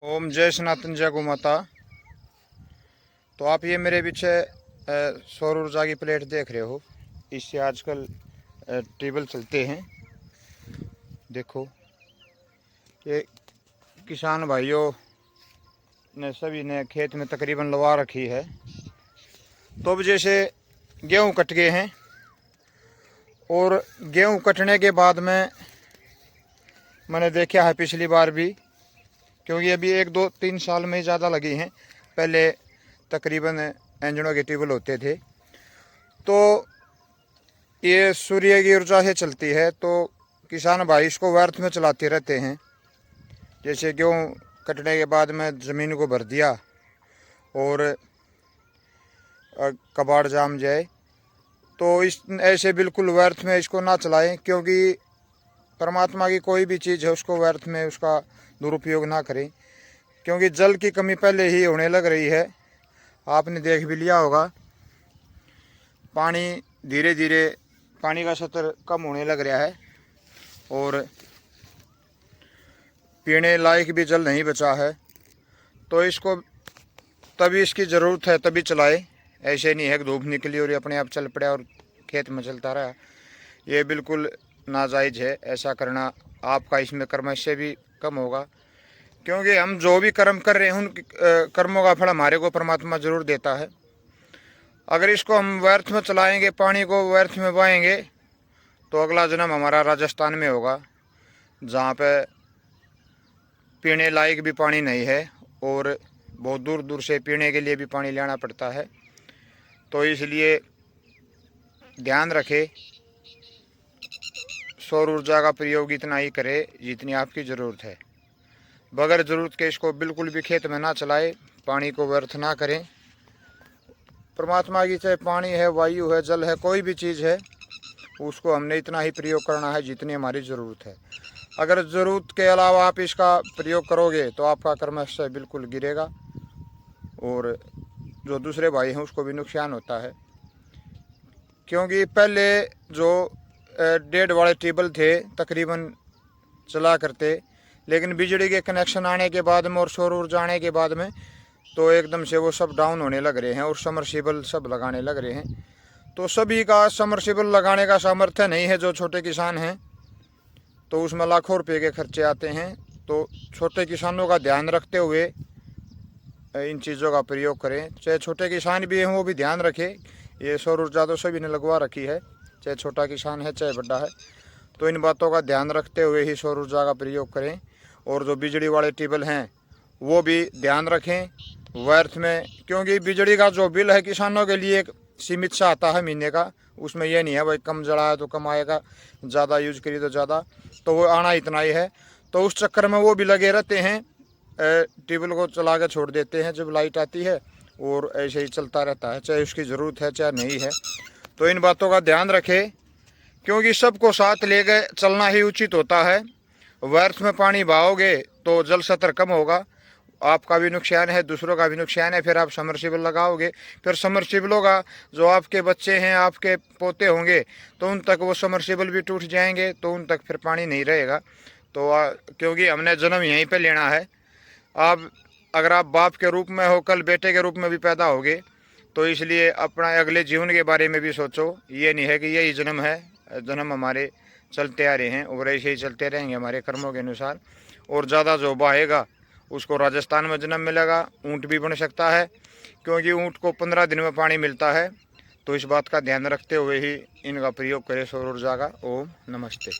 ओम जय सनातन जय गौ माता। तो आप ये मेरे पीछे सौर ऊर्जा की प्लेट देख रहे हो। इससे आजकल ट्यूबवेल चलते हैं। देखो ये किसान भाइयों ने सभी ने खेत में तकरीबन लगा रखी है। तो अब जैसे गेहूँ कट गए हैं और गेहूँ कटने के बाद में मैंने देखा है पिछली बार भी, क्योंकि अभी 1 2 3 साल में ज़्यादा लगी हैं। पहले तकरीबन इंजनों के ट्यूबवेल होते थे। तो ये सूर्य की ऊर्जा से चलती है, तो किसान भाई इसको व्यर्थ में चलाते रहते हैं। जैसे गेहूँ कटने के बाद में ज़मीन को भर दिया और कबाड़ जाम जाए, तो इस ऐसे बिल्कुल व्यर्थ में इसको ना चलाएं, क्योंकि परमात्मा की कोई भी चीज़ है उसको व्यर्थ में उसका दुरुपयोग ना करें। क्योंकि जल की कमी पहले ही होने लग रही है। आपने देख भी लिया होगा, पानी धीरे धीरे पानी का स्तर कम होने लग रहा है और पीने लायक भी जल नहीं बचा है। तो इसको तभी इसकी ज़रूरत है तभी चलाए। ऐसे नहीं है कि धूप निकली और ये अपने आप चल पड़ा और खेत में चलता रहा। ये बिल्कुल नाजायज़ है। ऐसा करना आपका इसमें कर्म से भी कम होगा, क्योंकि हम जो भी कर्म कर रहे हैं उन कर्मों का फल हमारे को परमात्मा जरूर देता है। अगर इसको हम व्यर्थ में चलाएंगे, पानी को व्यर्थ में बहाएंगे, तो अगला जन्म हमारा राजस्थान में होगा, जहाँ पे पीने लायक भी पानी नहीं है और बहुत दूर दूर से पीने के लिए भी पानी लाना पड़ता है। तो इसलिए ध्यान रखें, सौर ऊर्जा का प्रयोग इतना ही करें जितनी आपकी ज़रूरत है। बगैर ज़रूरत के इसको बिल्कुल भी खेत में ना चलाए, पानी को व्यर्थ ना करें। परमात्मा की चाहे पानी है, वायु है, जल है, कोई भी चीज़ है, उसको हमने इतना ही प्रयोग करना है जितनी हमारी ज़रूरत है। अगर ज़रूरत के अलावा आप इसका प्रयोग करोगे तो आपका कर्मशय बिल्कुल गिरेगा और जो दूसरे भाई हैं उसको भी नुकसान होता है। क्योंकि पहले जो 1.5 वाले ट्यूबवेल थे तकरीबन चला करते, लेकिन बिजली के कनेक्शन आने के बाद में और सौर ऊर्जा आने के बाद में तो एकदम से वो सब डाउन होने लग रहे हैं और समरसीबल सब लगाने लग रहे हैं। तो सभी का समरसीबल लगाने का सामर्थ्य नहीं है। जो छोटे किसान हैं तो उसमें लाखों रुपए के खर्चे आते हैं। तो छोटे किसानों का ध्यान रखते हुए इन चीज़ों का प्रयोग करें। चाहे छोटे किसान भी हैं वो भी ध्यान रखें। ये सौर ऊर्जा तो सभी ने लगवा रखी है, चाहे छोटा किसान है चाहे बड़ा है। तो इन बातों का ध्यान रखते हुए ही सौर ऊर्जा का प्रयोग करें। और जो बिजली वाले ट्यूबवेल हैं वो भी ध्यान रखें व्यर्थ में, क्योंकि बिजली का जो बिल है किसानों के लिए एक सीमित सा आता है महीने का। उसमें यह नहीं है भाई कम जलाया तो कम आएगा, ज़्यादा यूज करिए तो ज़्यादा, तो वो आना इतना ही है। तो उस चक्कर में वो भी लगे रहते हैं, ट्यूबवेल को चला के छोड़ देते हैं जब लाइट आती है और ऐसे ही चलता रहता है, चाहे उसकी ज़रूरत है चाहे नहीं है। तो इन बातों का ध्यान रखें, क्योंकि सबको साथ ले गए चलना ही उचित होता है। व्यर्थ में पानी बहाओगे तो जल स्तर कम होगा, आपका भी नुकसान है, दूसरों का भी नुकसान है। फिर आप समरसीबल लगाओगे, फिर समरसीबलों का जो आपके बच्चे हैं, आपके पोते होंगे, तो उन तक वो समरसीबल भी टूट जाएंगे, तो उन तक फिर पानी नहीं रहेगा। तो क्योंकि हमने जन्म यहीं पे लेना है। आप अगर आप बाप के रूप में हो, कल बेटे के रूप में भी पैदा होगे, तो इसलिए अपना अगले जीवन के बारे में भी सोचो। ये नहीं है कि यही जन्म है, जन्म हमारे चलते आ रहे हैं और ऐसे ही चलते रहेंगे हमारे कर्मों के अनुसार। और ज़्यादा जो बहेगा उसको राजस्थान में जन्म मिलेगा, ऊँट भी बन सकता है, क्योंकि ऊँट को 15 दिन में पानी मिलता है। तो इस बात का ध्यान रखते हुए ही इनका प्रयोग करें सौर ऊर्जा का। ओम नमस्ते।